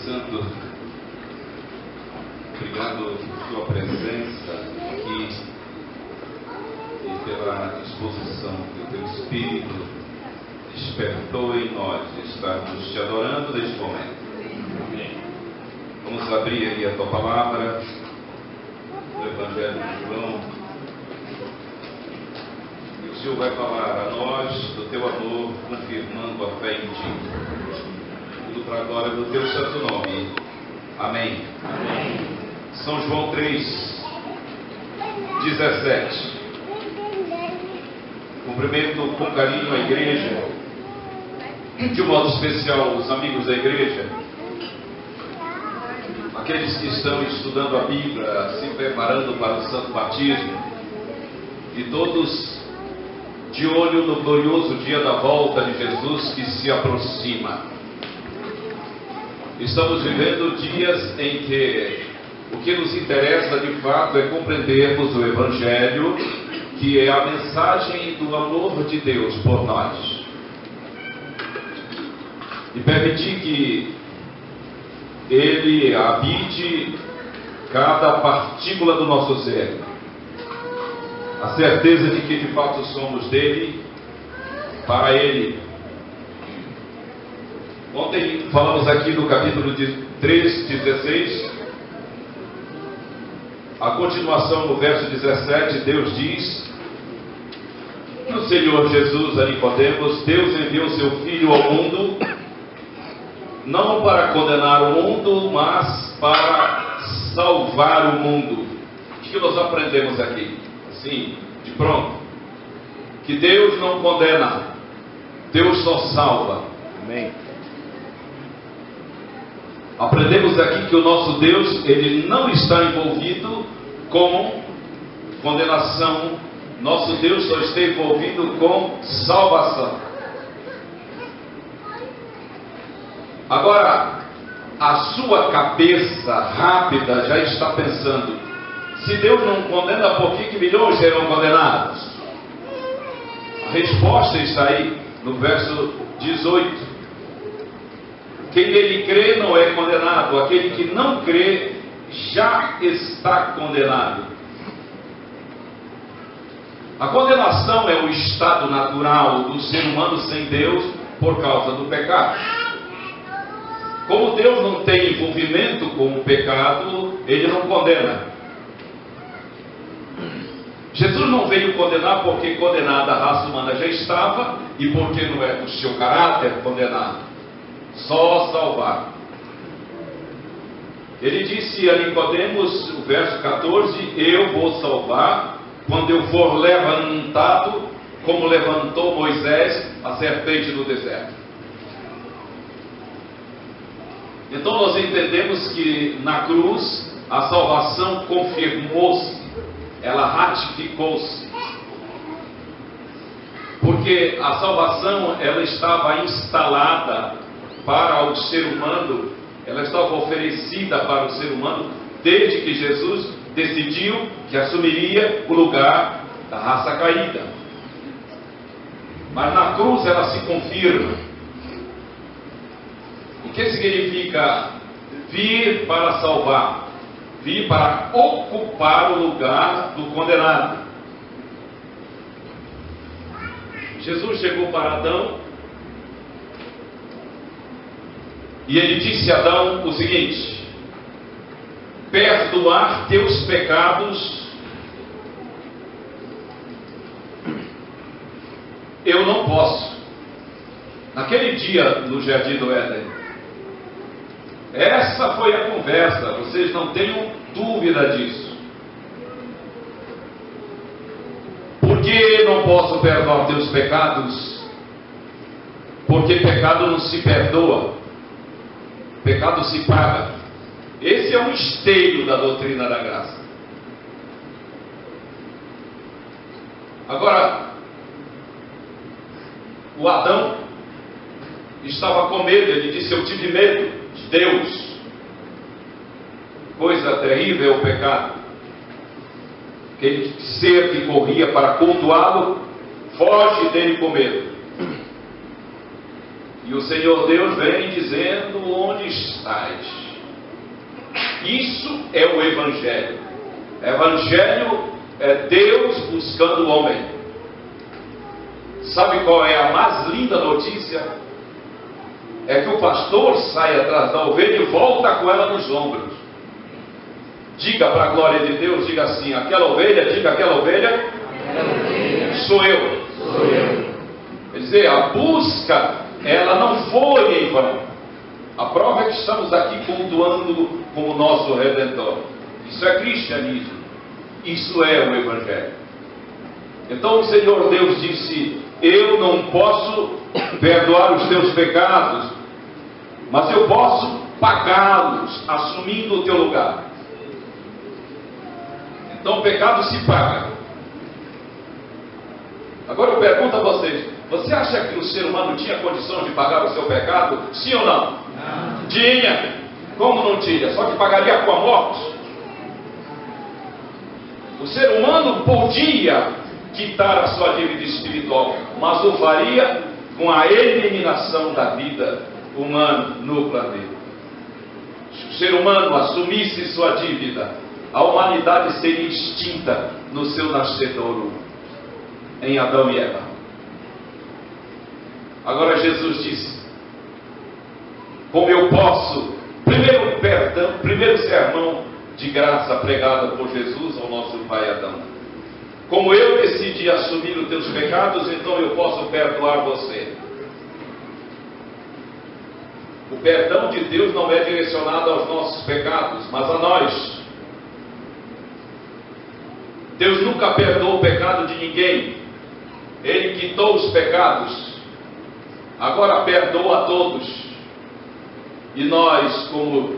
Santo, obrigado por sua presença aqui e pela disposição que o teu Espírito despertou em nós de estarmos te adorando neste momento. Amém. Vamos abrir aí a tua palavra, no Evangelho de João. E o Senhor vai falar a nós do teu amor, confirmando a fé em ti. Tudo para a glória do teu santo nome. Amém. Amém. São João 3, 17. Cumprimento com carinho a igreja, de um modo especial os amigos da igreja, aqueles que estão estudando a Bíblia, se preparando para o santo batismo, e todos de olho no glorioso dia da volta de Jesus que se aproxima. Estamos vivendo dias em que o que nos interessa de fato é compreendermos o Evangelho, que é a mensagem do amor de Deus por nós. E permitir que Ele habite cada partícula do nosso ser. A certeza de que de fato somos dele, para Ele. Ontem falamos aqui no capítulo 3, 16. A continuação no verso 17, Deus diz que o Senhor Jesus a Nicodemos, Deus enviou seu Filho ao mundo, não para condenar o mundo, mas para salvar o mundo. O que nós aprendemos aqui? Assim, de pronto, que Deus não condena, Deus só salva. Amém. Aprendemos aqui que o nosso Deus, Ele não está envolvido com condenação. Nosso Deus só está envolvido com salvação. Agora, a sua cabeça rápida já está pensando: se Deus não condena, por que milhões serão condenados? A resposta está aí no verso 18. Quem nele crê não é condenado, aquele que não crê já está condenado. A condenação é o estado natural do ser humano sem Deus por causa do pecado. Como Deus não tem envolvimento com o pecado, Ele não condena. Jesus não veio condenar porque condenada a raça humana já estava e porque não é do seu caráter condenar. Só salvar. Ele disse a Nicodemos, o verso 14: eu vou salvar quando eu for levantado, como levantou Moisés a serpente no deserto. Então nós entendemos que na cruz a salvação confirmou-se, ela ratificou-se, porque a salvação ela estava instalada para o ser humano, ela estava oferecida para o ser humano desde que Jesus decidiu que assumiria o lugar da raça caída. Mas na cruz ela se confirma. O que significa vir para salvar? Vir para ocupar o lugar do condenado. Jesus chegou para Adão e ele disse a Adão o seguinte: perdoar teus pecados eu não posso. Naquele dia no Jardim do Éden, essa foi a conversa, vocês não tenham dúvida disso. Por que não posso perdoar teus pecados? Porque pecado não se perdoa, pecado se paga. Esse é um esteio da doutrina da graça. Agora, o Adão estava com medo. Ele disse: eu tive medo de Deus. Coisa terrível é o pecado. Aquele ser que corria para cultuá-lo foge dele com medo. E o Senhor Deus vem dizendo: onde estás? Isso é o Evangelho. Evangelho é Deus buscando o homem. Sabe qual é a mais linda notícia? É que o pastor sai atrás da ovelha e volta com ela nos ombros. Diga para a glória de Deus, diga assim, aquela ovelha, diga aquela ovelha, sou eu. Sou eu. Quer dizer, a busca, ela não foi em vão. A prova é que estamos aqui cultuando como nosso Redentor. Isso é cristianismo. Isso é o Evangelho. Então o Senhor Deus disse, eu não posso perdoar os teus pecados, mas eu posso pagá-los, assumindo o teu lugar. Então o pecado se paga. Agora eu pergunto a vocês, você acha que o ser humano tinha condição de pagar o seu pecado? Sim ou não? Não. Tinha. Como não tinha? Só que pagaria com a morte. O ser humano podia quitar a sua dívida espiritual, mas o faria com a eliminação da vida humana no planeta. Se o ser humano assumisse sua dívida, a humanidade seria extinta no seu nascedouro, em Adão e Eva. Agora Jesus disse, como eu posso, primeiro perdão, primeiro sermão de graça pregado por Jesus ao nosso pai Adão. Como eu decidi assumir os teus pecados, então eu posso perdoar você. O perdão de Deus não é direcionado aos nossos pecados, mas a nós. Deus nunca perdoou o pecado de ninguém. Ele quitou os pecados. Agora perdoa a todos. E nós, como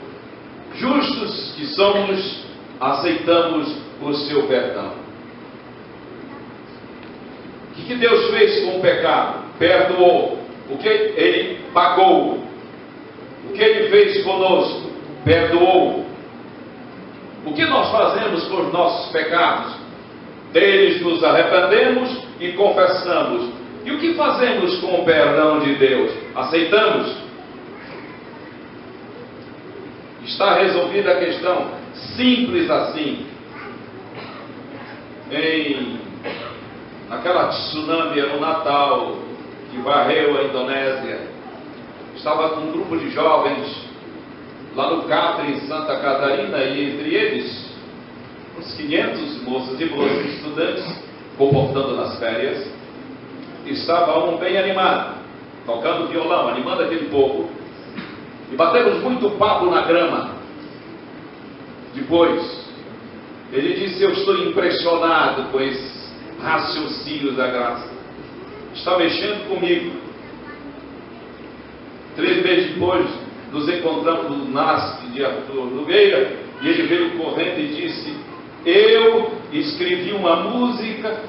justos que somos, aceitamos o seu perdão. O que Deus fez com o pecado? Perdoou. O que Ele pagou? O que Ele fez conosco? Perdoou. O que nós fazemos com os nossos pecados? Deles nos arrependemos e confessamos. E o que fazemos com o perdão de Deus? Aceitamos? Está resolvida a questão. Simples assim. Naquela tsunami no Natal, que varreu a Indonésia, estava com um grupo de jovens lá no Capri, em Santa Catarina, e entre eles, uns 500 moças e moças estudantes, comportando nas férias. Estava um bem animado, tocando violão, animando aquele povo, e batemos muito papo na grama. Depois, ele disse, eu estou impressionado com esses raciocínios da graça. Está mexendo comigo. 3 meses depois, nos encontramos no NASP de Arthur Nogueira, e ele veio correndo e disse, eu escrevi uma música,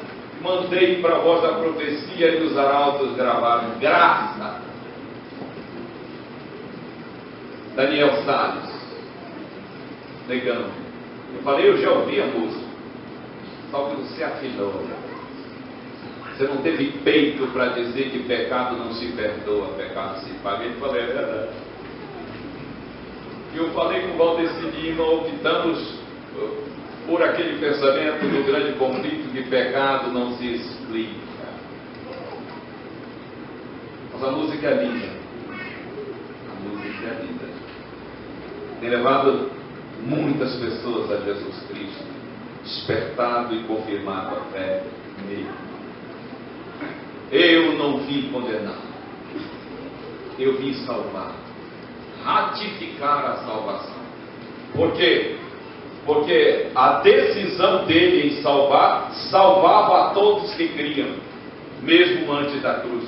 mandei para a Voz da Profecia e os arautos gravaram. Graça. Daniel Salles, negando. Eu falei, eu já ouvi a música, só que você afinou. Você não teve peito para dizer que pecado não se perdoa, pecado se paga. Ele falou, é verdade. E eu falei com o Valdeci Lima, optamos por aquele pensamento do grande conflito que pecado não se explica. Mas a música é linda. A música é linda. Tem levado muitas pessoas a Jesus Cristo, despertado e confirmado a fé nele. Eu não vim condenar, eu vim salvar, ratificar a salvação. Por quê? Porque a decisão dele em salvar, salvava a todos que criam, mesmo antes da cruz.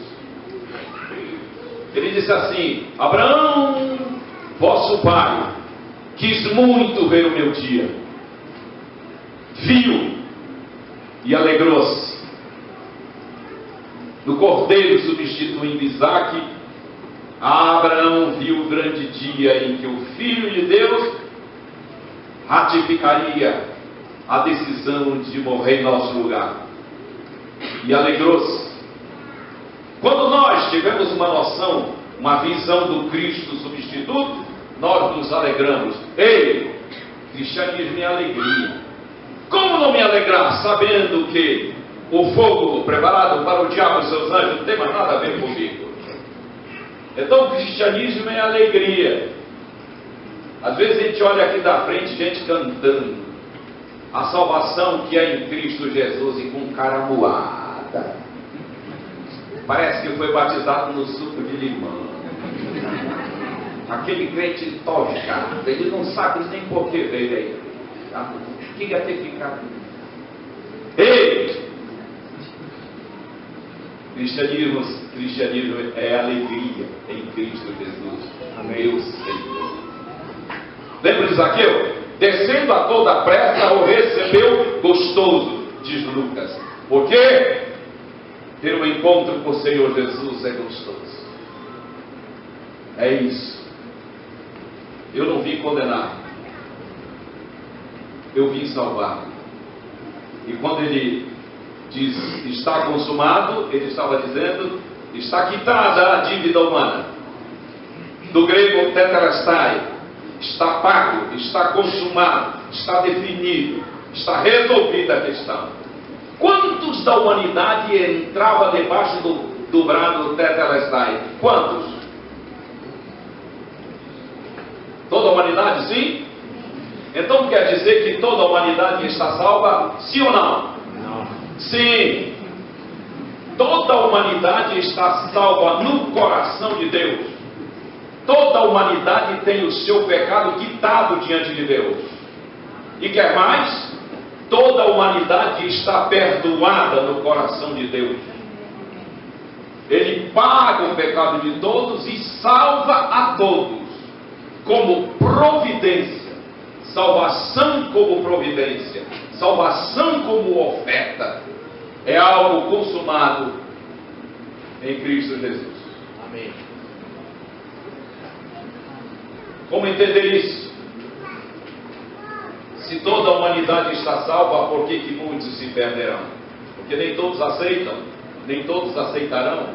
Ele disse assim, Abraão, vosso pai, quis muito ver o meu dia, viu e alegrou-se. No cordeiro substituindo Isaque, Abraão viu o grande dia em que o Filho de Deus ratificaria a decisão de morrer em nosso lugar. E alegrou-se. Quando nós tivemos uma noção, uma visão do Cristo substituto, nós nos alegramos. Ei, Cristianismo é alegria. Como não me alegrar sabendo que o fogo preparado para o diabo e seus anjos não tem mais nada a ver comigo? Então o cristianismo é alegria. Às vezes a gente olha aqui da frente, gente cantando a salvação que é em Cristo Jesus e com cara moada. Parece que foi batizado no suco de limão. Aquele crente tojado, ele não sabe nem por que veio aí. O que ia ter ficado? Ei! Cristianismo é alegria em Cristo Jesus. Amém. Meu Senhor. Lembra de Zaqueu? Descendo a toda pressa, o recebeu gostoso, diz Lucas. Por quê? Ter um encontro com o Senhor Jesus é gostoso. É isso. Eu não vim condenar. Eu vim salvar. E quando ele diz, está consumado, ele estava dizendo, está quitada a dívida humana. Do grego tetelestai, está pago, está consumado, está definido, está resolvida a questão. Quantos da humanidade entrava debaixo do brado tetelestai? Quantos? Toda a humanidade, sim? Então quer dizer que toda a humanidade está salva, sim ou não? Não. Sim. Toda a humanidade está salva no coração de Deus. Toda a humanidade tem o seu pecado quitado diante de Deus. E quer mais? Toda a humanidade está perdoada no coração de Deus. Ele paga o pecado de todos e salva a todos, como providência. Salvação como providência, salvação como oferta, é algo consumado em Cristo Jesus. Amém. Como entender isso? Se toda a humanidade está salva, por que muitos se perderão? Porque nem todos aceitam, nem todos aceitarão.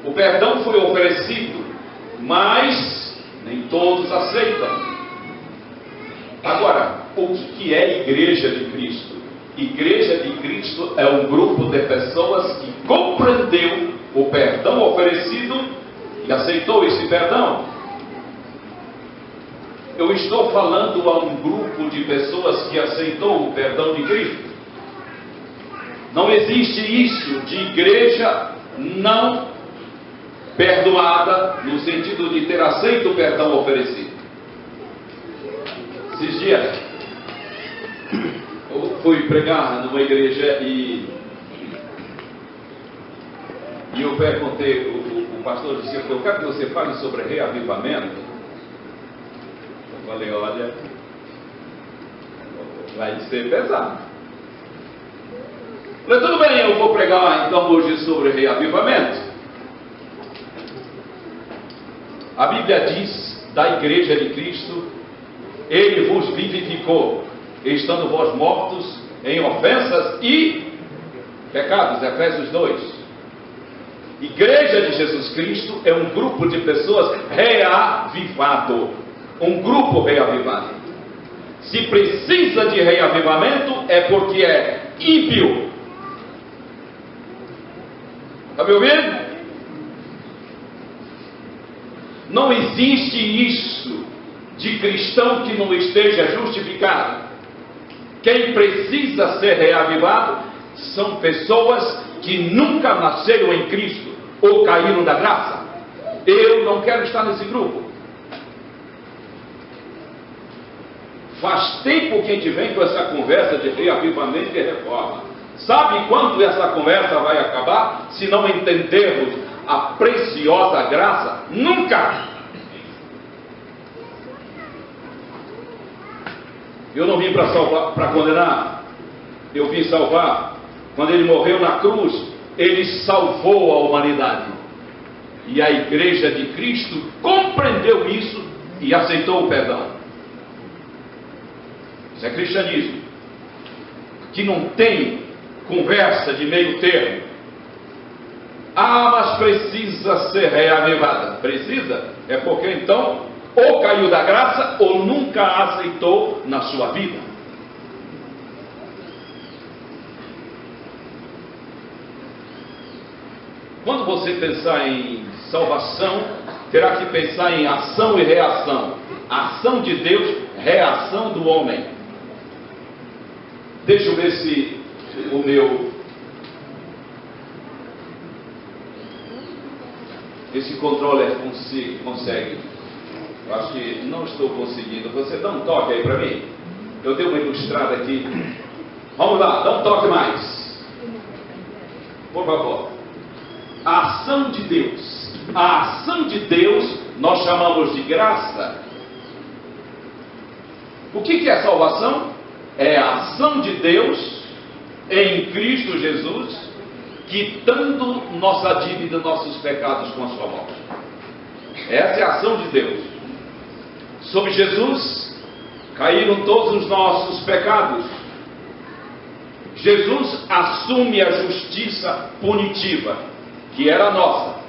O perdão foi oferecido, mas nem todos aceitam. Agora, o que é Igreja de Cristo? Igreja de Cristo é um grupo de pessoas que compreendeu o perdão oferecido e aceitou esse perdão. Eu estou falando a um grupo de pessoas que aceitou o perdão de Cristo. Não existe isso de igreja não perdoada, no sentido de ter aceito o perdão oferecido. Esses dias eu fui pregar numa igreja e eu perguntei, o pastor disse, eu quero que você fale sobre reavivamento. Eu falei, olha, vai ser pesado. Eu falei, tudo bem, eu vou pregar então hoje sobre reavivamento. A Bíblia diz da igreja de Cristo, Ele vos vivificou, estando vós mortos em ofensas e pecados. Efésios 2. Igreja de Jesus Cristo é um grupo de pessoas reavivado. Um grupo reavivado. Se precisa de reavivamento, é porque é ímpio. Está me ouvindo? Não existe isso de cristão que não esteja justificado. Quem precisa ser reavivado são pessoas que nunca nasceram em Cristo ou caíram da graça. Eu não quero estar nesse grupo. Faz tempo que a gente vem com essa conversa de reavivamento e reforma. Sabe quando essa conversa vai acabar? Se não entendermos a preciosa graça? Nunca! Eu não vim para salvar, para condenar. Eu vim salvar. Quando ele morreu na cruz, ele salvou a humanidade. E a igreja de Cristo compreendeu isso e aceitou o perdão. Isso é cristianismo. Que não tem conversa de meio termo. Ah, mas precisa ser reavivada. Precisa? É porque então ou caiu da graça ou nunca a aceitou na sua vida. Quando você pensar em salvação, terá que pensar em ação e reação. Ação de Deus, reação do homem. Deixa eu ver se o meu... esse controller consegue. Eu acho que não estou conseguindo. Você dá um toque aí para mim? Eu dei uma ilustrada aqui. Vamos lá, dá um toque mais. Por favor. A ação de Deus. A ação de Deus nós chamamos de graça. O que é salvação? É a ação de Deus em Cristo Jesus, quitando nossa dívida, nossos pecados com a sua morte. Essa é a ação de Deus. Sobre Jesus caíram todos os nossos pecados. Jesus assume a justiça punitiva, que era nossa.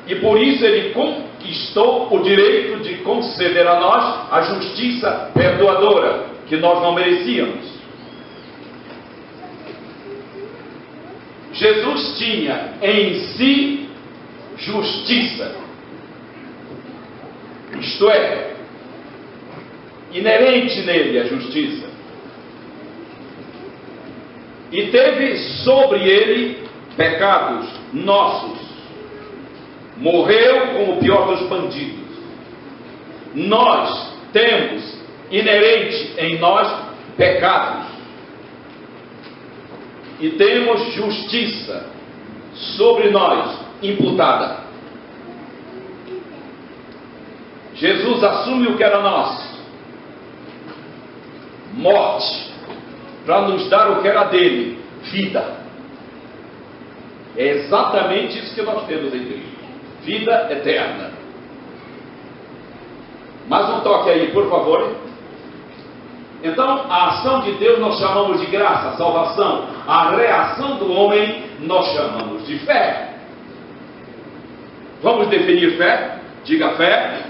E por isso ele conquistou o direito de conceder a nós a justiça perdoadora, que nós não merecíamos. Jesus tinha em si justiça, isto é, inerente nele a justiça, e teve sobre ele pecados nossos, morreu como o pior dos bandidos. Nós temos inerente em nós pecados, e temos justiça sobre nós imputada. Jesus assume o que era nosso, morte, para nos dar o que era dele, vida. É exatamente isso que nós temos em Cristo, vida eterna. Mais um toque aí, por favor. Então, a ação de Deus nós chamamos de graça, salvação. A reação do homem nós chamamos de fé. Vamos definir fé? Diga fé.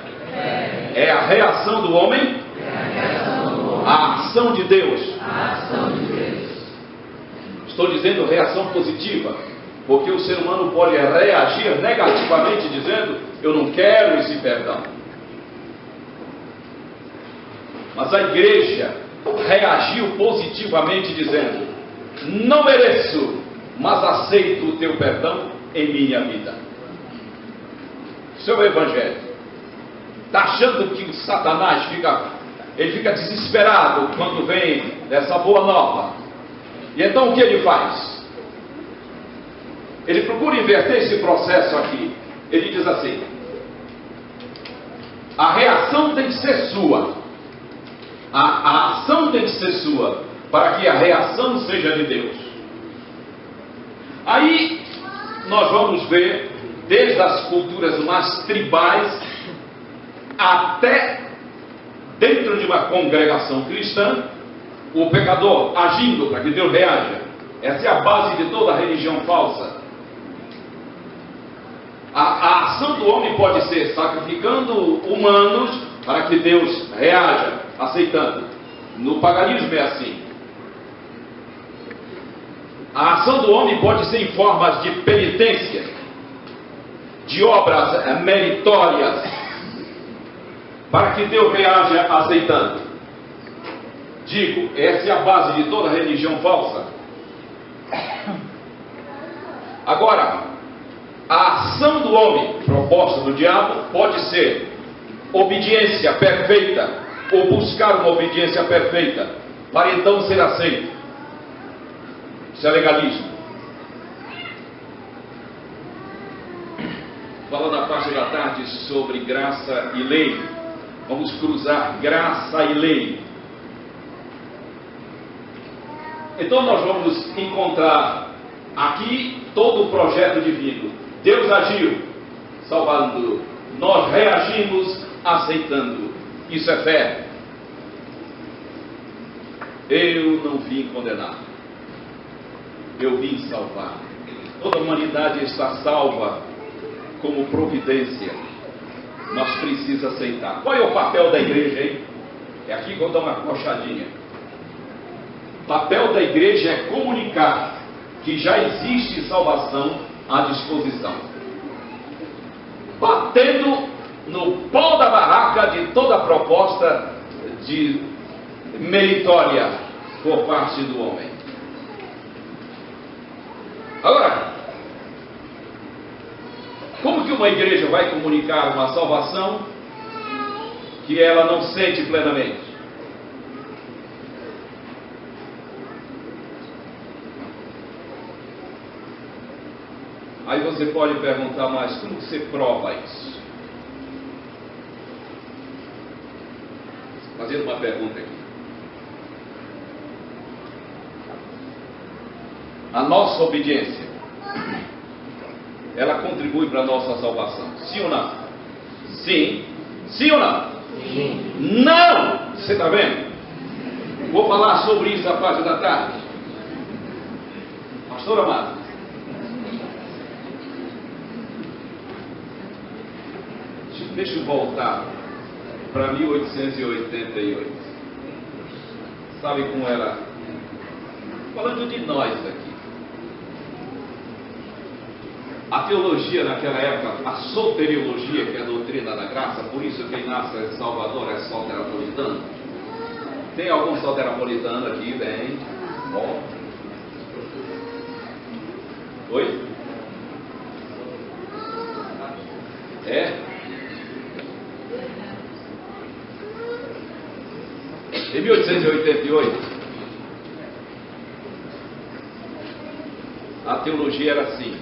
É a reação do homem. A ação de Deus. Estou dizendo reação positiva, porque o ser humano pode reagir negativamente dizendo: eu não quero esse perdão. Mas a igreja reagiu positivamente dizendo: não mereço, mas aceito o teu perdão em minha vida. Isso é o evangelho. Está achando que o Satanás fica desesperado quando vem essa boa nova. E então o que ele faz? Ele procura inverter esse processo aqui. Ele diz assim: a reação tem que ser sua. A ação tem que ser sua, para que a reação seja de Deus. Aí nós vamos ver, desde as culturas mais tribais até dentro de uma congregação cristã, o pecador agindo para que Deus reaja. Essa é a base de toda a religião falsa. A ação do homem pode ser sacrificando humanos para que Deus reaja, aceitando. No paganismo é assim. A ação do homem pode ser em formas de penitência, de obras meritórias, para que Deus reaja aceitando. Digo, essa é a base de toda religião falsa. Agora, a ação do homem, proposta do diabo, pode ser obediência perfeita, ou buscar uma obediência perfeita, para então ser aceito. Isso é legalismo. Fala na parte da tarde sobre graça e lei. Vamos cruzar graça e lei. Então nós vamos encontrar aqui todo o projeto divino. Deus agiu, salvando. Nós reagimos, aceitando. Isso é fé. Eu não vim condenar. Eu vim salvar. Toda a humanidade está salva como providência. mas precisa aceitar. Qual é o papel da igreja, hein? É aqui que eu dou uma coxadinha. O papel da igreja é comunicar que já existe salvação à disposição, batendo no pau da barraca de toda proposta de meritória por parte do homem. Agora, como que uma igreja vai comunicar uma salvação que ela não sente plenamente? Aí você pode perguntar, mas como você prova isso? Fazendo uma pergunta aqui. A nossa obediência, ela contribui para a nossa salvação. Sim ou não? Sim. Sim ou não? Sim. Não! Você está vendo? Vou falar sobre isso na parte da tarde. Pastor amado, deixa eu voltar para 1888. Sabe como era? Falando de nós aqui. A teologia naquela época, a soteriologia, que é a doutrina da graça, por isso quem nasce em Salvador é solterapolitano. Tem algum solterapolitano aqui? Bem, bom. Oi? É? Em 1888, a teologia era assim,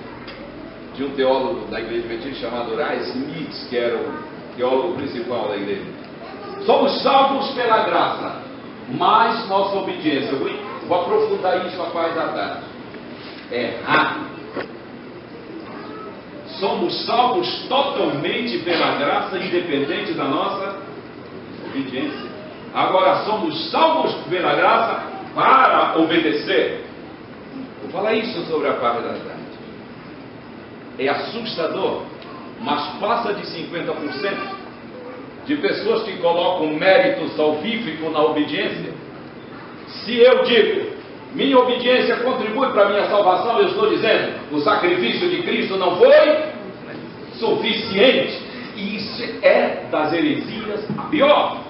de um teólogo da igreja adventista chamado Ray Smith, que era o teólogo principal da igreja. Somos salvos pela graça, mas nossa obediência. Eu vou aprofundar isso a parte da tarde. É errado. Somos salvos totalmente pela graça, independente da nossa obediência. Agora somos salvos pela graça para obedecer. Vou falar isso sobre a parte da tarde. É assustador, mas passa de 50% de pessoas que colocam mérito salvífico na obediência. Se eu digo, minha obediência contribui para a minha salvação, eu estou dizendo, o sacrifício de Cristo não foi suficiente. E isso é das heresias a pior.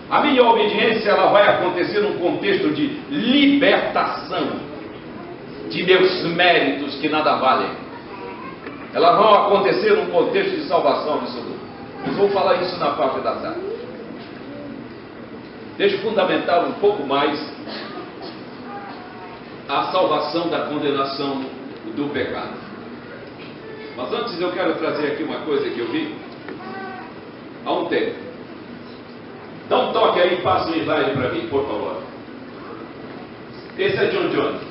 A minha obediência, ela vai acontecer num contexto de libertação de meus méritos que nada valem. Elas vão acontecer num contexto de salvação absoluta. Nós vamos falar isso na parte da tarde. Deixa eu fundamentar um pouco mais a salvação da condenação do pecado. Mas antes eu quero trazer aqui uma coisa que eu vi há um tempo. Dá um toque aí, passa o slide para mim, por favor. Esse é John Jones.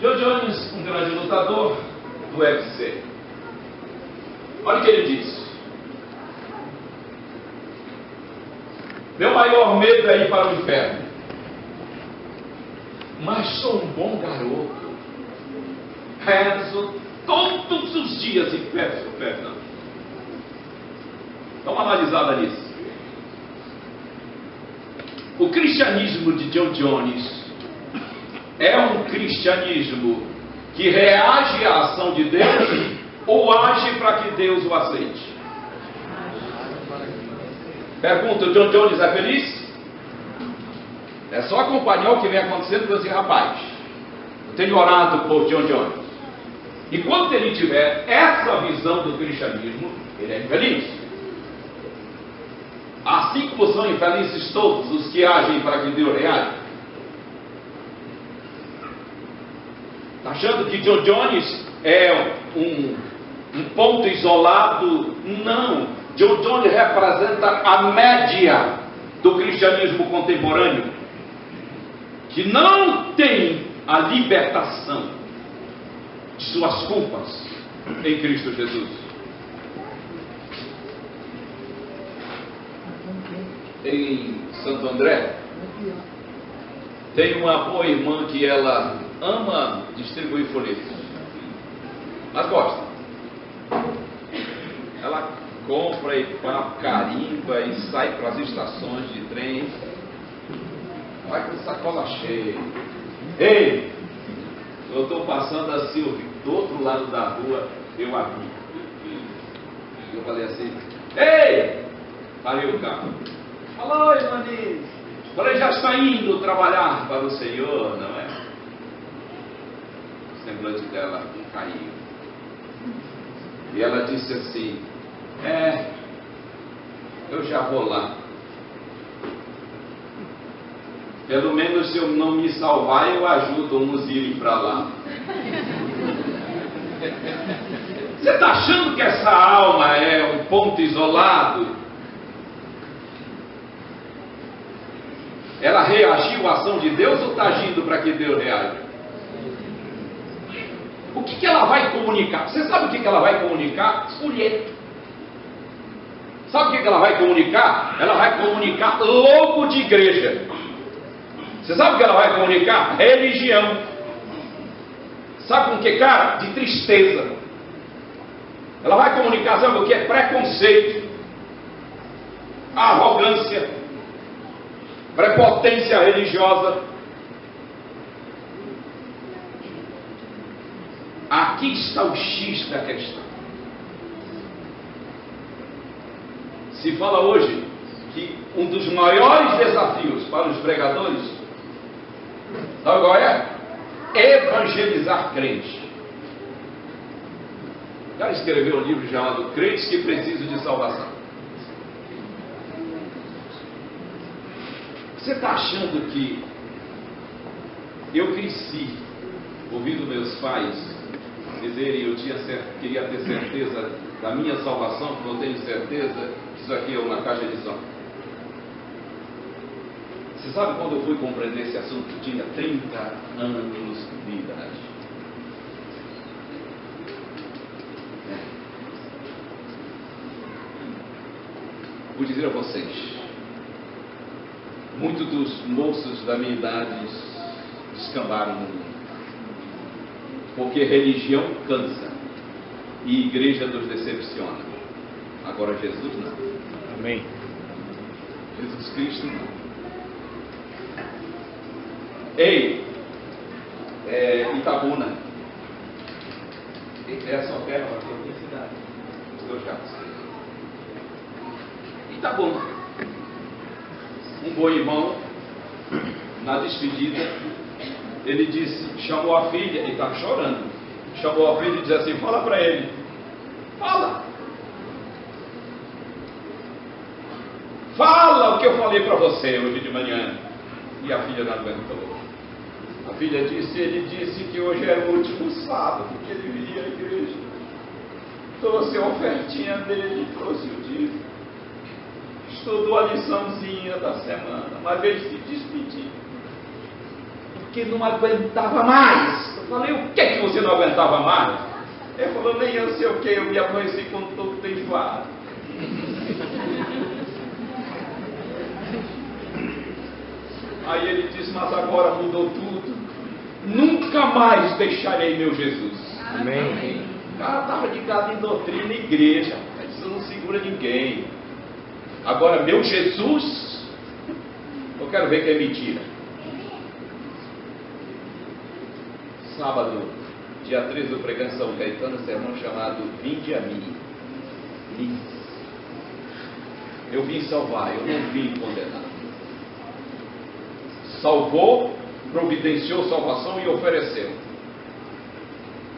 John Jones, um grande lutador do UFC. Olha o que ele diz. Meu maior medo é ir para o inferno. Mas sou um bom garoto. Rezo todos os dias e peço perdão. Dá uma analisada nisso. O cristianismo de John Jones é um cristianismo que reage à ação de Deus ou age para que Deus o aceite? Pergunta, John Jones é feliz? É só acompanhar o que vem acontecendo com esse rapaz. Eu tenho orado por John Jones. E quando ele tiver essa visão do cristianismo, ele é infeliz. Assim como são infelizes todos os que agem para que Deus reage. Está achando que John Jones é um ponto isolado? Não. John Jones representa a média do cristianismo contemporâneo, que não tem a libertação de suas culpas em Cristo Jesus. Em Santo André tem uma boa irmã que ela ama distribuir folhetos, mas gosta. ela compra e carimba e sai para as estações de trem. Vai com sacola cheia. Ei, eu estou passando assim, eu vi do outro lado da rua, eu a vi. Eu falei assim, ei! Parei o carro. Alô, Ivanildo. Falei, já está indo trabalhar para o Senhor, não é? O semblante dela caiu. E ela disse assim, eu já vou lá. Pelo menos se eu não me salvar, eu ajudo uns a irem para lá. Você está achando que essa alma é um ponto isolado? Ela reagiu à ação de Deus ou está agindo para que Deus reaja? O que ela vai comunicar? Você sabe o que ela vai comunicar? Folheto. Sabe o que ela vai comunicar? Ela vai comunicar logo de igreja. Você sabe o que ela vai comunicar? Religião. Sabe com que cara? De tristeza. Ela vai comunicar, sabe o que é? Preconceito, arrogância, prepotência religiosa. Aqui está o X da questão. Se fala hoje que um dos maiores desafios para os pregadores, sabe qual é? Evangelizar crente. Já escreveu um livro chamado Crentes que Precisam de Salvação. Você está achando que eu cresci ouvindo meus pais dizerem eu queria ter certeza da minha salvação, porque eu tenho certeza que isso aqui é uma caixa de som? Você sabe quando eu fui compreender esse assunto? Eu tinha 30 anos de idade. Vou dizer a vocês, muitos dos moços da minha idade descambaram no mundo, porque religião cansa e igreja nos decepciona. Agora Jesus não. Amém. Jesus Cristo não. Ei, Itabuna, é a sua terra, a minha cidade, os dois gatos. Itabuna, um bom irmão, na despedida, ele disse, chamou a filha, ele estava chorando, chamou a filha e disse assim, fala para ele, fala o que eu falei para você hoje de manhã. E a filha não aguentou. A filha disse, ele disse que hoje era o último sábado que ele viria à igreja. Trouxe a ofertinha dele, trouxe o dízimo, estudou a liçãozinha da semana, mas veio se despedir, porque não aguentava mais. Eu falei, o que você não aguentava mais? Ele falou, nem eu sei o que, eu me amanheci com todo enjoado. Aí ele disse, mas agora mudou tudo. Nunca mais deixarei meu Jesus. Amém. O cara estava ligado em doutrina e igreja. Isso não segura ninguém. Agora, meu Jesus, eu quero ver que é mentira. Sábado, dia 13, eu preguei em São Caetano, um sermão chamado Vinde a mim. Eu vim salvar, eu não vim condenar. Salvou, providenciou salvação e ofereceu.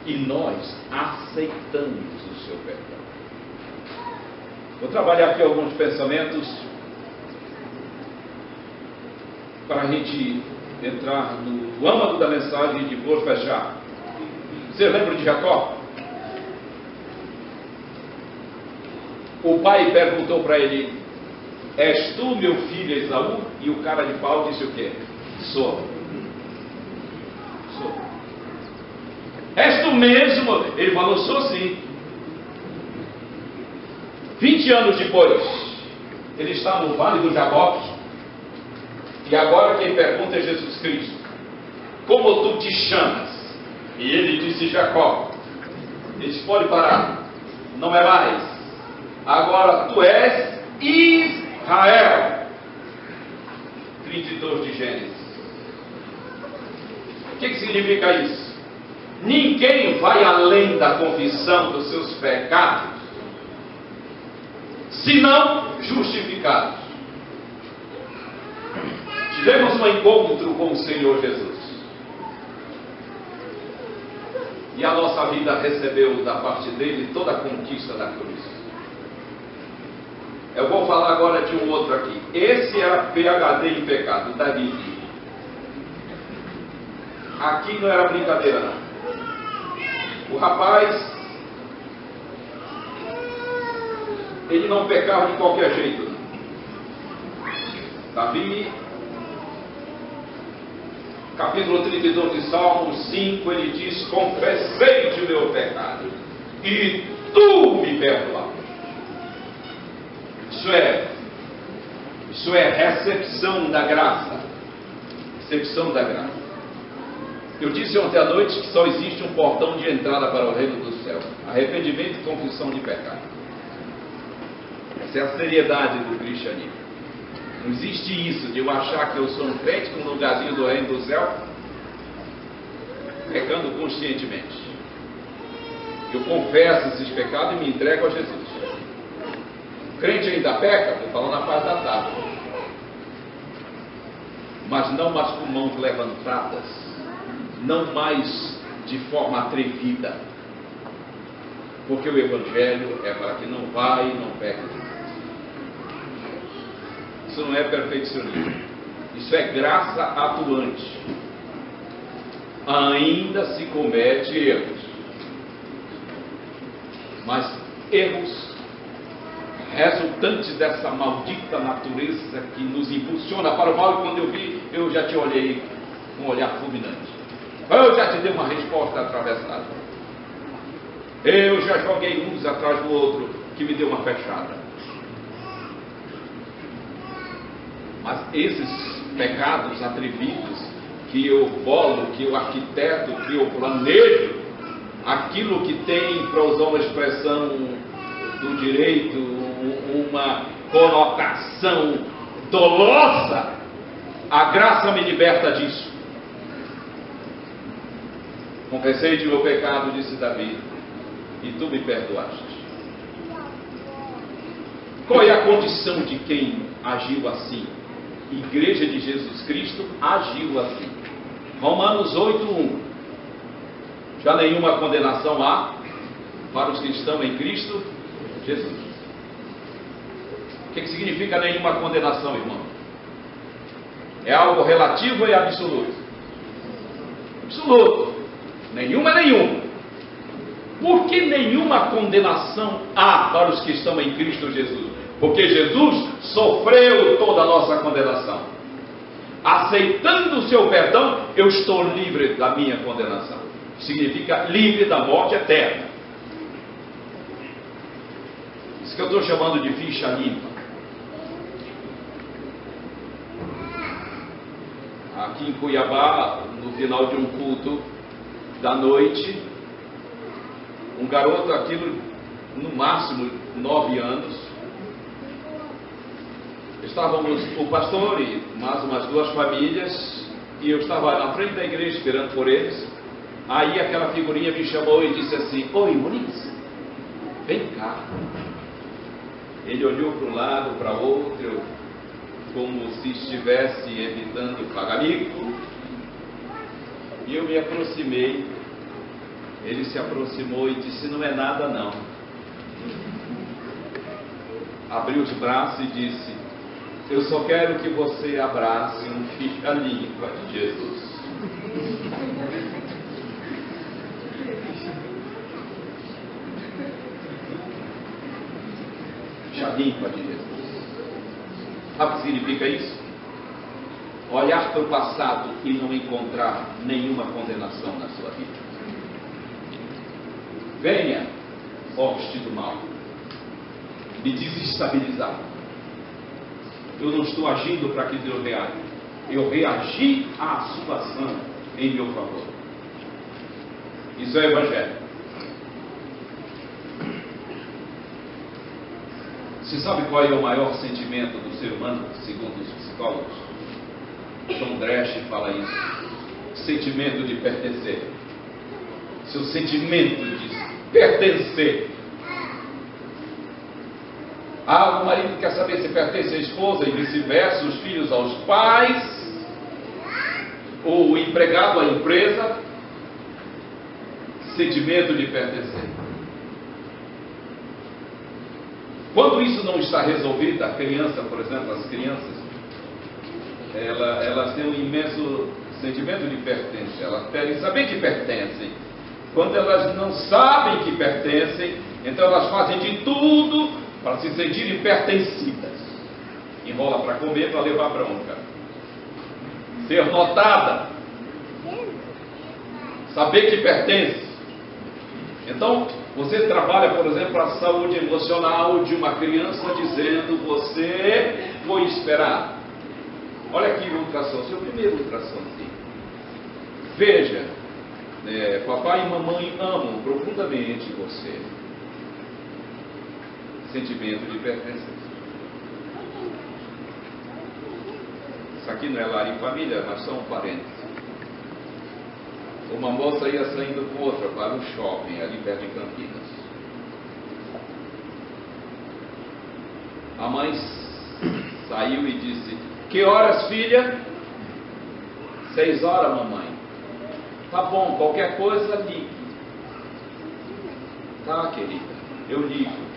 E nós aceitamos o seu perdão. Vou trabalhar aqui alguns pensamentos para a gente entrar no âmago da mensagem e depois fechar. Você lembra de Jacó? O pai perguntou para ele, és tu meu filho Esaú? E o cara de pau disse o quê? Sou. És tu mesmo? Ele falou, sou sim. 20 anos depois, ele está no Vale do Jaboque, e agora quem pergunta é Jesus Cristo. Como tu te chamas? E ele disse Jacó. Ele disse, pode parar, não é mais. Agora tu és Israel. 32 de Gênesis. O que significa isso? Ninguém vai além da confissão dos seus pecados, senão justificados. Tivemos um encontro com o Senhor Jesus. E a nossa vida recebeu da parte dele toda a conquista da cruz. Eu vou falar agora de um outro aqui. Esse era PhD em pecado, Davi. Aqui não era brincadeira não. O rapaz, ele não pecava de qualquer jeito. Davi, capítulo 32 de Salmos 5, ele diz: confessei-te o meu pecado e tu me perdoaste. Isso é recepção da graça. Recepção da graça. Eu disse ontem à noite que só existe um portão de entrada para o reino do céu: arrependimento e confissão de pecado. Essa é a seriedade do cristianismo. Não existe isso de eu achar que eu sou um crente com um lugarzinho do reino do céu, pecando conscientemente. Eu confesso esses pecados e me entrego a Jesus. O crente ainda peca, vou falar na parte da tarde, mas não mais com mãos levantadas, não mais de forma atrevida, porque o Evangelho é para que não vai e não peque. Isso não é perfeccionismo, isso é graça atuante. Ainda se comete erros, mas erros resultantes dessa maldita natureza que nos impulsiona para o mal. E quando eu vi, eu já te olhei com um olhar fulminante. Eu já te dei uma resposta atravessada. Eu já joguei uns atrás do outro que me deu uma fechada. Mas esses pecados atrevidos que eu bolo, que eu arquiteto, que eu planejo, aquilo que tem, para usar uma expressão do direito, uma conotação dolosa, a graça me liberta disso. Confessei-te o meu pecado, disse Davi, e tu me perdoaste. Qual é a condição de quem agiu assim? Igreja de Jesus Cristo agiu assim. Romanos 8:1. Já nenhuma condenação há para os que estão em Cristo Jesus. O que significa nenhuma condenação, irmão? É algo relativo ou é absoluto? Absoluto. Nenhuma é nenhuma. Por que nenhuma condenação há para os que estão em Cristo Jesus? Porque Jesus sofreu toda a nossa condenação. Aceitando o seu perdão, eu estou livre da minha condenação. Significa livre da morte eterna. Isso que eu estou chamando de ficha limpa. Aqui em Cuiabá, no final de um culto da noite, um garoto, aquilo no máximo 9 anos, estávamos, o pastor e mais umas 2 famílias, e eu estava na frente da igreja esperando por eles. Aí aquela figurinha me chamou e disse assim: oi, Muniz, vem cá. Ele olhou para um lado, para outro, como se estivesse evitando pagar mico, e eu me aproximei. Ele se aproximou e disse: não é nada não. Abriu os braços e disse: eu só quero que você abrace um ficha limpa de Jesus. Ficha limpa de Jesus. Sabe o que significa isso? Olhar para o passado e não encontrar nenhuma condenação na sua vida. Venha, hoste do mal, me desestabilizar. Eu não estou agindo para que Deus reaja. Eu reagi à sua ação em meu favor. Isso é Evangelho. Você sabe qual é o maior sentimento do ser humano, segundo os psicólogos? John Dresch fala isso. Sentimento de pertencer. Seu sentimento de pertencer. O marido quer saber se pertence à esposa e vice-versa, os filhos aos pais, o empregado à empresa. Sentimento de pertencer. Quando isso não está resolvido, a criança, por exemplo, as crianças, elas têm um imenso sentimento de pertença. Elas querem saber que pertencem. Quando elas não sabem que pertencem, então elas fazem de tudo para se sentirem pertencidas. Enrola para comer, para levar bronca. Ser notada. Saber que pertence. Então, você trabalha, por exemplo, para a saúde emocional de uma criança, dizendo: você foi esperado. Olha aqui o ultrassom, seu primeiro ultrassomzinho. Veja, papai e mamãe amam profundamente você. Sentimento de pertença. Isso aqui não é lar em família, mas são parentes. Uma moça ia saindo com outra para um shopping ali perto de Campinas. A mãe saiu e disse: que horas, filha? 6 horas, mamãe. Tá bom, qualquer coisa ligue. Tá, querida, eu ligo.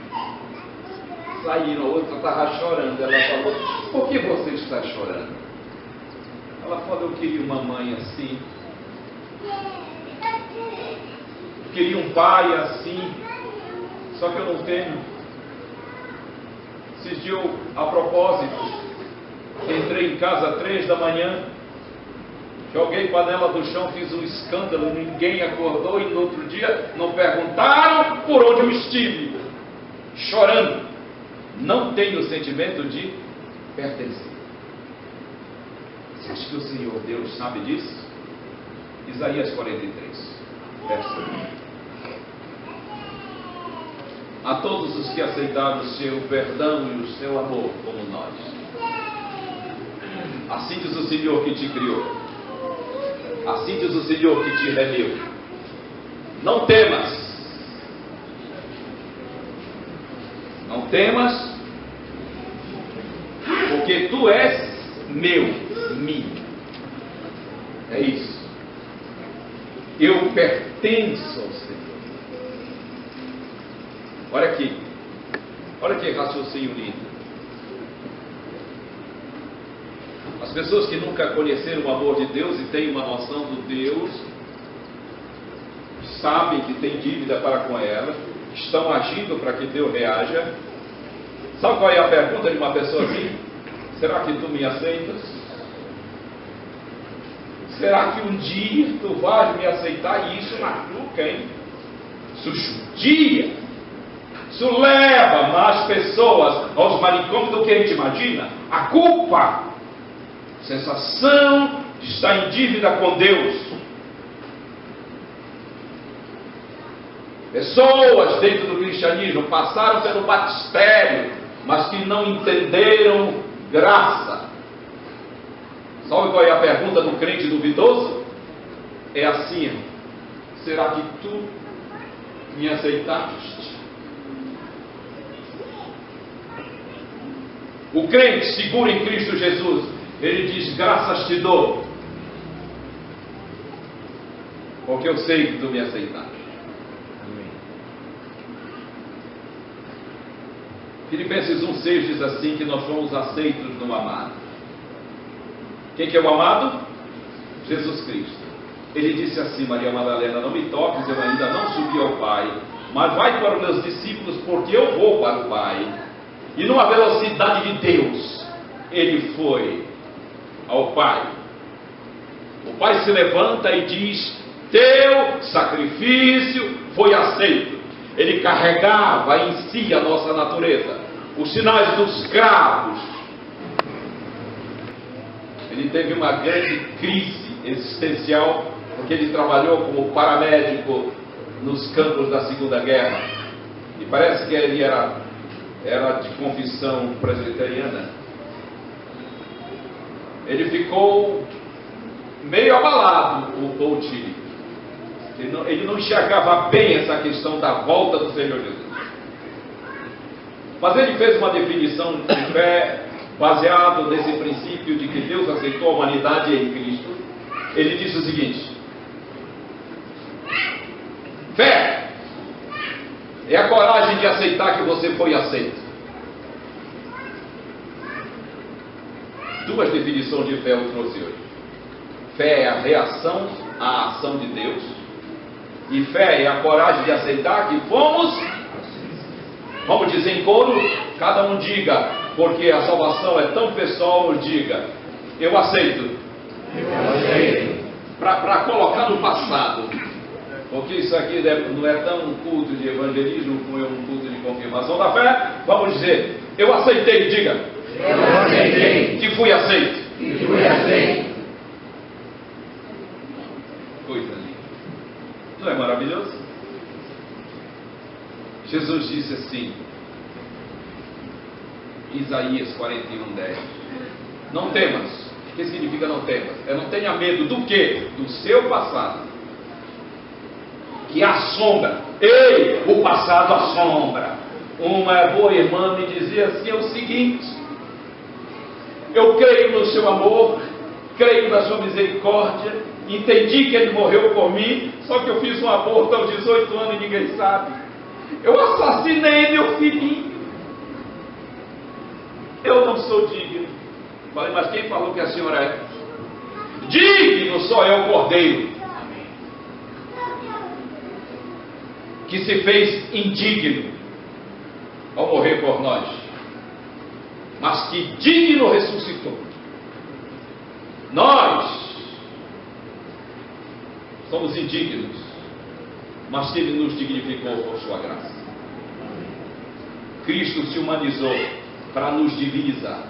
Saíram, a outra estava chorando. Ela falou: por que você está chorando? Ela falou: eu queria uma mãe assim. Queria um pai assim, só que eu não tenho. Esses dias eu, a propósito, entrei em casa às 3 da manhã, joguei panela do chão, fiz um escândalo, ninguém acordou, e no outro dia não perguntaram por onde eu estive, chorando. Não tenho o sentimento de pertencer. Você acha que o Senhor Deus sabe disso? Isaías 43, verso 1. A todos os que aceitaram o seu perdão e o seu amor, como nós. Assim diz o Senhor que te criou. Assim diz o Senhor que te remiu. Não temas. Não temas, porque tu és meu, minha. É isso. Eu pertenço ao Senhor. Olha que raciocínio lindo. As pessoas que nunca conheceram o amor de Deus e têm uma noção do Deus, sabem que tem dívida para com ela, estão agindo para que Deus reaja. Sabe qual é a pergunta de uma pessoa assim? Será que tu me aceitas? Será que um dia tu vais me aceitar? E isso machuca, hein? Isso judia. Isso leva mais pessoas aos manicômios do que a gente imagina. A culpa, sensação de estar em dívida com Deus. Pessoas dentro do cristianismo passaram pelo batistério, mas que não entenderam graça. Sabe qual é a pergunta do crente duvidoso? É assim: será que tu me aceitaste? O crente seguro em Cristo Jesus, ele diz: graças te dou, porque eu sei que tu me aceitaste. Amém. Filipenses 1,6 diz assim, que nós fomos aceitos no amado. Quem que é o amado? Jesus Cristo. Ele disse assim: Maria Madalena, não me toques, eu ainda não subi ao Pai, mas vai para os meus discípulos, porque eu vou para o Pai. E numa velocidade de Deus, ele foi ao Pai. O Pai se levanta e diz: teu sacrifício foi aceito. Ele carregava em si a nossa natureza, os sinais dos cravos. Ele teve uma grande crise existencial, porque ele trabalhou como paramédico nos campos da Segunda Guerra. E parece que ele era era de confissão presbiteriana. Ele ficou meio abalado, o Paul Tillich. Ele não enxergava bem essa questão da volta do Senhor Jesus. Mas ele fez uma definição de fé baseado nesse princípio de que Deus aceitou a humanidade em Cristo. Ele disse o seguinte: fé é a coragem de aceitar que você foi aceito. Duas definições de fé eu trouxe hoje. Fé é a reação à ação de Deus, e fé é a coragem de aceitar que fomos. Vamos dizer em coro, cada um diga, porque a salvação é tão pessoal, diga: eu aceito. Eu aceito. Para colocar no passado, porque isso aqui não é tão um culto de evangelismo como é um culto de confirmação da fé. Vamos dizer: eu aceitei, diga. Eu aceitei. Que fui aceito. Que fui aceito. Coisa linda. Não é maravilhoso? Jesus disse assim, Isaías 41:10: não temas. O que significa não temas? É não tenha medo do quê? Do seu passado, que assombra. Ei, o passado assombra. Uma boa irmã me dizia assim: é o seguinte, eu creio no seu amor, creio na sua misericórdia, entendi que ele morreu por mim, só que eu fiz um aborto aos 18 anos e ninguém sabe. Eu assassinei meu filhinho. Eu não sou digno. Falei: mas quem falou que a senhora é? Digno só é o Cordeiro, que se fez indigno ao morrer por nós, mas que digno ressuscitou. Nós somos indignos, mas que Ele nos dignificou por sua graça. Cristo se humanizou para nos divinizar.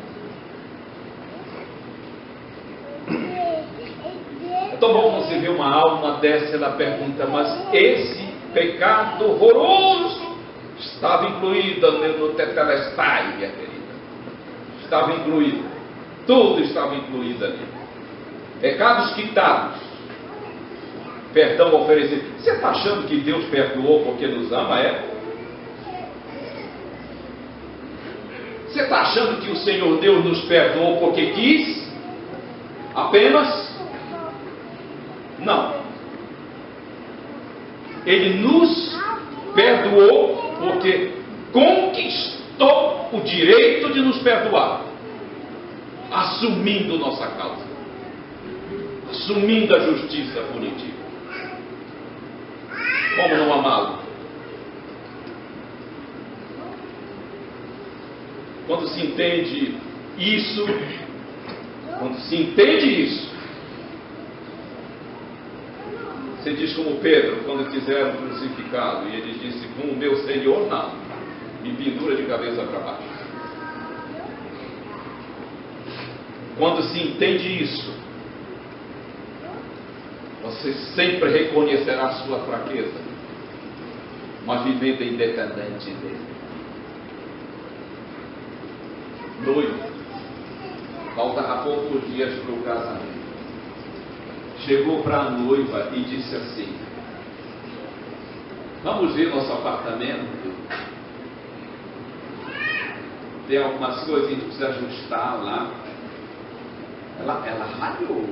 É tão bom você ver uma alma dessa, ela pergunta: mas esse pecado horroroso estava incluído no tetelestai, minha querida. Estava incluído. Tudo estava incluído ali. Pecados quitados. Perdão oferecido. Você está achando que Deus perdoou porque nos ama? É? Você está achando que o Senhor Deus nos perdoou porque quis? Apenas? Não. Ele nos perdoou porque conquistou o direito de nos perdoar, assumindo nossa causa, assumindo a justiça punitiva. Como não amá-lo? Quando se entende isso, você diz como Pedro, quando quiseram crucificá-lo, e ele disse: com o meu Senhor não, me pendura de cabeça para baixo. Quando se entende isso, você sempre reconhecerá a sua fraqueza, mas vivendo independente dele. Noivo, faltava poucos dias para o casamento. Chegou para a noiva e disse assim: vamos ver nosso apartamento. Tem algumas coisas que a gente precisa ajustar lá. Ela ralhou.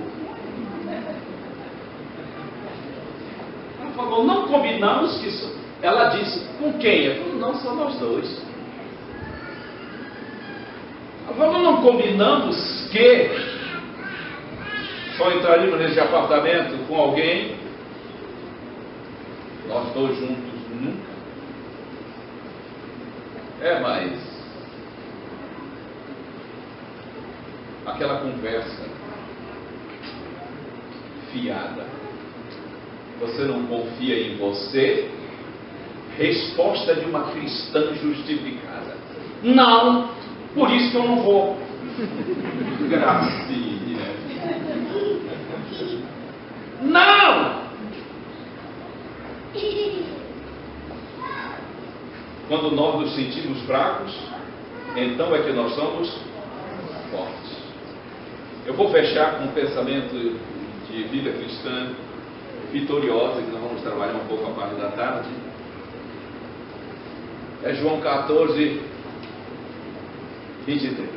Ela falou: não combinamos que isso. Ela disse: com quem? Eu falei: não, só nós dois. Ela falou: não combinamos que só entraríamos nesse apartamento com alguém, nós dois juntos nunca. Mas aquela conversa fiada, você não confia em você? Resposta de uma cristã justificada: não, por isso que eu não vou. Gracinha. Não! Quando nós nos sentimos fracos, então é que nós somos fortes. Eu vou fechar com um pensamento de vida cristã vitoriosa, que nós vamos trabalhar um pouco a parte da tarde. É João 14, 23.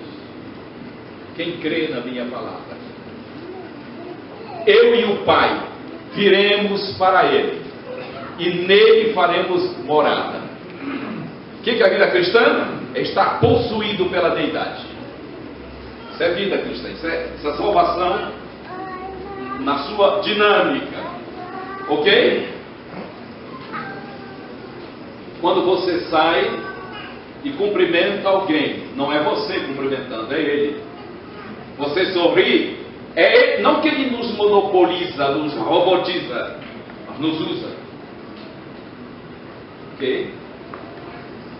Quem crê na minha palavra, eu e o Pai viremos para Ele, e nele faremos morada. O que é a vida cristã? É estar possuído pela deidade. Isso é vida cristã, isso é essa salvação na sua dinâmica. Ok? Quando você sai e cumprimenta alguém, não é você cumprimentando, é ele. Você sorri, é ele, não que ele nos monopoliza, nos robotiza, mas nos usa. Ok?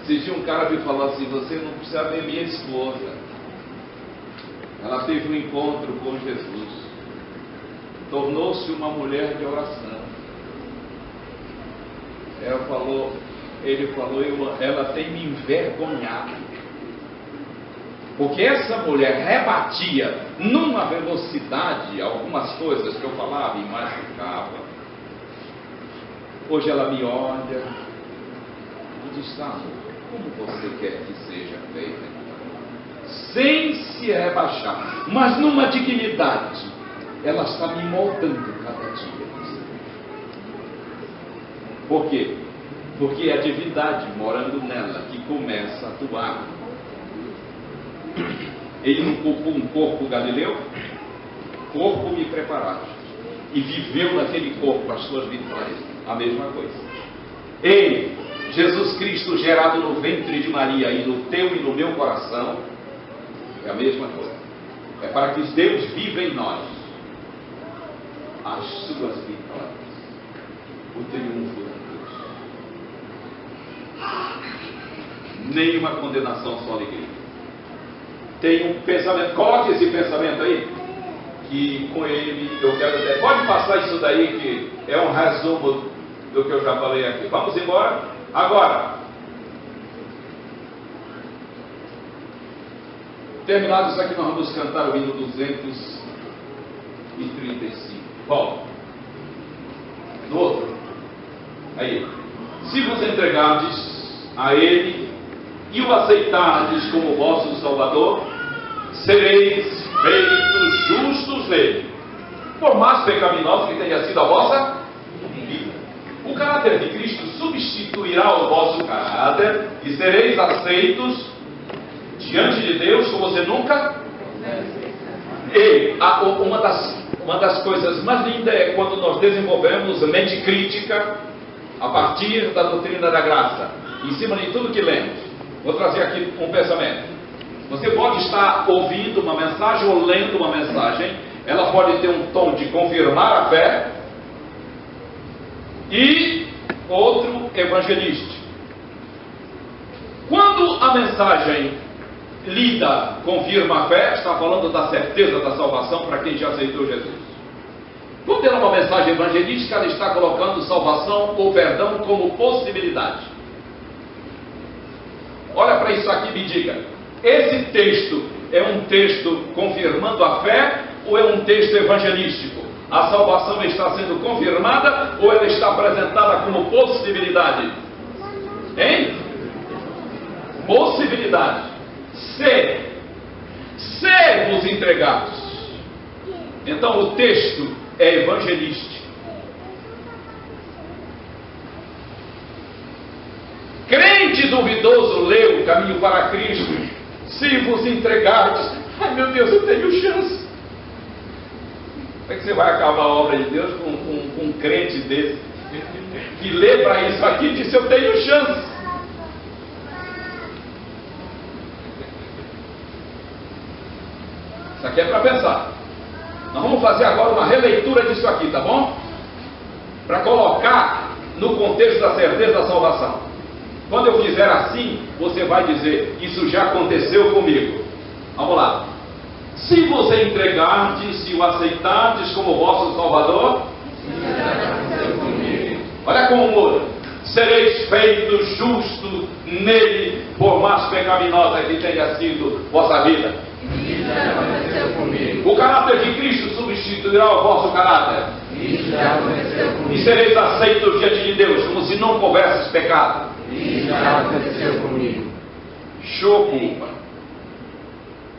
Esses dias um cara me falou assim: você não precisa ver minha esposa. Ela teve um encontro com Jesus. Tornou-se uma mulher de oração. Ele falou, ela tem me envergonhado. Porque essa mulher rebatia numa velocidade algumas coisas que eu falava e machucava. Hoje ela me olha e diz: como você quer que seja feita? Sem se rebaixar, mas numa dignidade. Ela está me moldando cada dia. Por quê? Porque é a divindade morando nela que começa a atuar. Ele não culpou um corpo galileu? Corpo me preparaste. E viveu naquele corpo as suas vitórias. A mesma coisa. Ele, Jesus Cristo, gerado no ventre de Maria e no teu e no meu coração, é a mesma coisa. É para que Deus viva em nós as suas vitórias. O triunfo da cruz. Nenhuma condenação, só alegria. Tem um pensamento, coloque esse pensamento aí, que com ele eu quero dizer, pode passar isso daí, que é um resumo do que eu já falei aqui. Vamos embora? Agora, terminados aqui, nós vamos cantar o hino 235. Volta. No outro. Aí. Se vos entregardes a Ele e o aceitardes como vosso Salvador, sereis feitos justos nele, por mais pecaminosos que tenha sido a vossa vida. O caráter de Cristo substituirá o vosso caráter e sereis aceitos diante de Deus como você nunca. E uma das coisas mais lindas é quando nós desenvolvemos mente crítica a partir da doutrina da graça, em cima de tudo que lemos. Vou trazer aqui um pensamento. Você pode estar ouvindo uma mensagem ou lendo uma mensagem, ela pode ter um tom de confirmar a fé e outro evangelístico. Quando a mensagem lida confirma a fé, está falando da certeza da salvação para quem já aceitou Jesus. Quando ela é uma mensagem evangelística, ela está colocando salvação ou perdão como possibilidade. Olha para isso aqui e me diga: esse texto é um texto confirmando a fé ou é um texto evangelístico? A salvação está sendo confirmada ou ela está apresentada como possibilidade? Hein? Possibilidade. Se vos entregados. Então o texto é evangelístico. Crente duvidoso lê o caminho para Cristo. Se vos entregardes, ai meu Deus, eu tenho chance. Como é que você vai acabar a obra de Deus com um crente desse que lê para isso aqui e diz: eu tenho chance? Isso aqui é para pensar. Nós vamos fazer agora uma releitura disso aqui, tá bom? Para colocar no contexto da certeza da salvação. Quando eu fizer assim, você vai dizer: isso já aconteceu comigo. Vamos lá. Se você entregardes e o aceitardes como vosso Salvador, olha como muda. Sereis feitos justos nele, por mais pecaminosa que tenha sido vossa vida. Isso já aconteceu comigo. O caráter de Cristo substituirá o vosso caráter. Isso já aconteceu E comigo. sereis aceitos diante de Deus, como se não houvesse pecado. Isso já aconteceu comigo. Show culpa.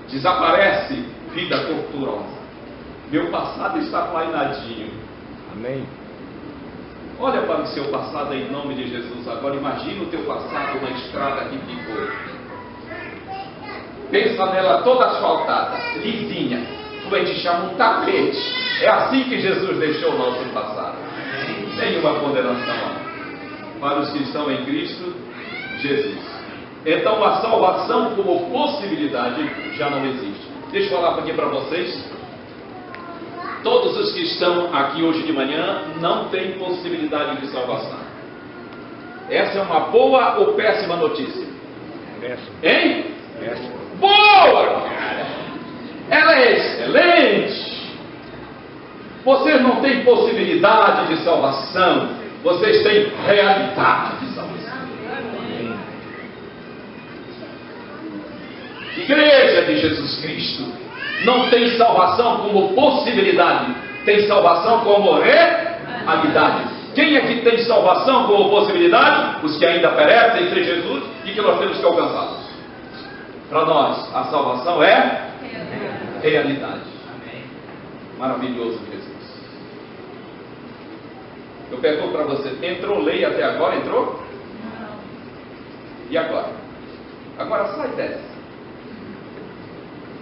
Desaparece vida torturosa. Meu passado está plainadinho. Amém. Olha para o seu passado em nome de Jesus. Agora imagina o teu passado na estrada que ficou. Pensa nela toda asfaltada, lisinha. Tu te chama um tapete. É assim que Jesus deixou o nosso passado. Nenhuma condenação para os que estão em Cristo Jesus. Então a salvação como possibilidade já não existe. Deixa eu falar aqui para vocês. Todos os que estão aqui hoje de manhã não têm possibilidade de salvação. Essa é uma boa ou péssima notícia? Péssimo. Hein? Péssimo. Boa, cara! Ela é excelente. Vocês não têm possibilidade de salvação. Vocês têm realidade de salvação. Igreja de Jesus Cristo não tem salvação como possibilidade, tem salvação como realidade. Quem é que tem salvação como possibilidade? Os que ainda perecem sem Jesus e que nós temos que alcançá-los. Para nós, a salvação é realidade. Maravilhoso Jesus. Eu pergunto para você, entrou lei até agora? Entrou? E agora? Agora sai dessa.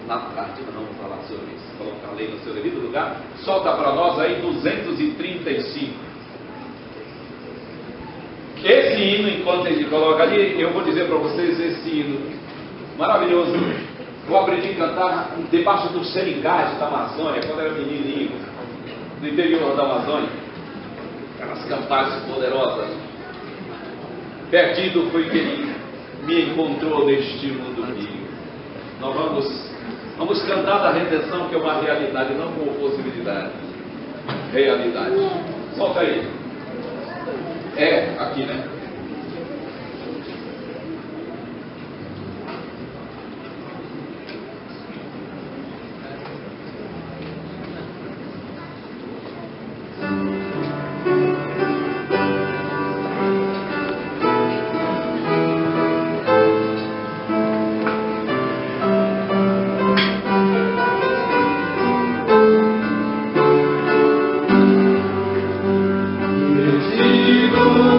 Na tarde nós vamos falar sobre isso. Colocar a lei no seu devido lugar. Solta para nós aí 235. Esse hino, enquanto ele coloca ali, eu vou dizer para vocês esse hino maravilhoso. Eu aprendi a cantar debaixo dos seringais da Amazônia, quando era menininho, no interior da Amazônia. Aquelas cantares poderosas. Perdido foi que ele me encontrou neste mundo mío. Nós vamos cantar da redenção, que é uma realidade, não como possibilidade. Realidade. Solta aí. É, aqui, né?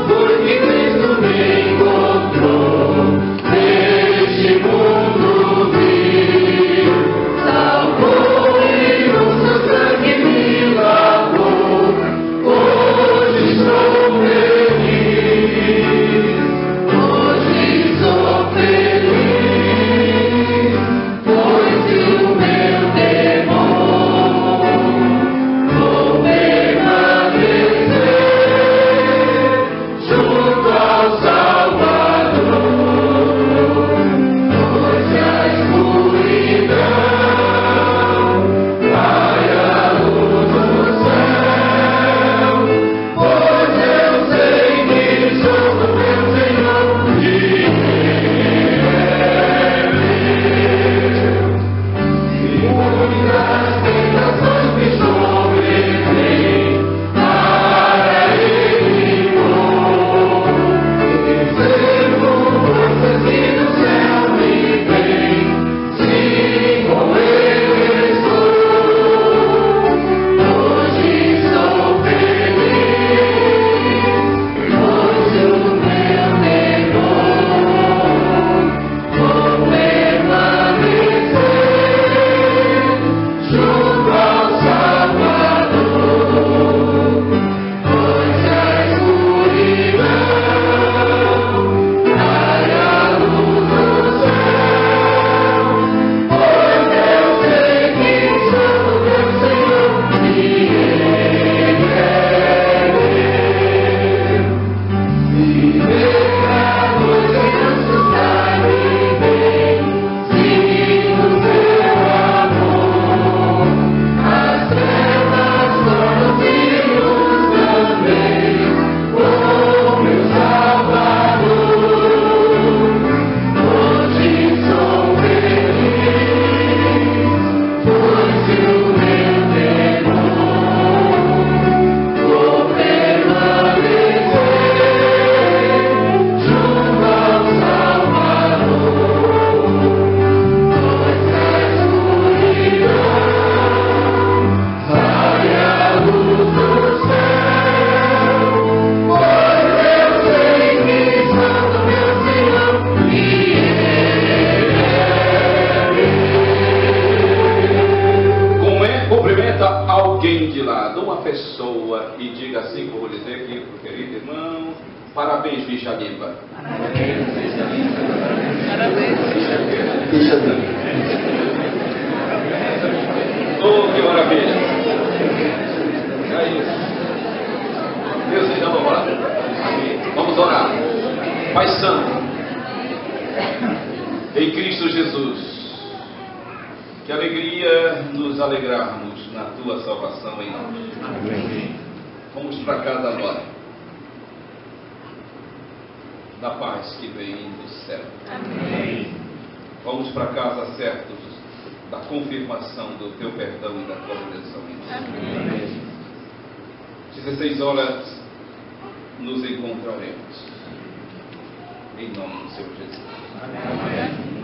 Porque língua e diga assim como eu vou dizer aqui para o querido irmão. Parabéns, bicha limpa. Parabéns. Oh, que maravilha! É isso. Deus seja louvado. Vamos orar. Pai Santo, em Cristo Jesus, que alegria nos alegrarmos na Tua salvação em nós. Amém. Vamos para casa agora, da paz que vem do céu. Amém. Vamos para casa certos da confirmação do Teu perdão e da Tua redenção em nós. Amém. 16 horas nos encontraremos. Em nome do Senhor Jesus. Amém.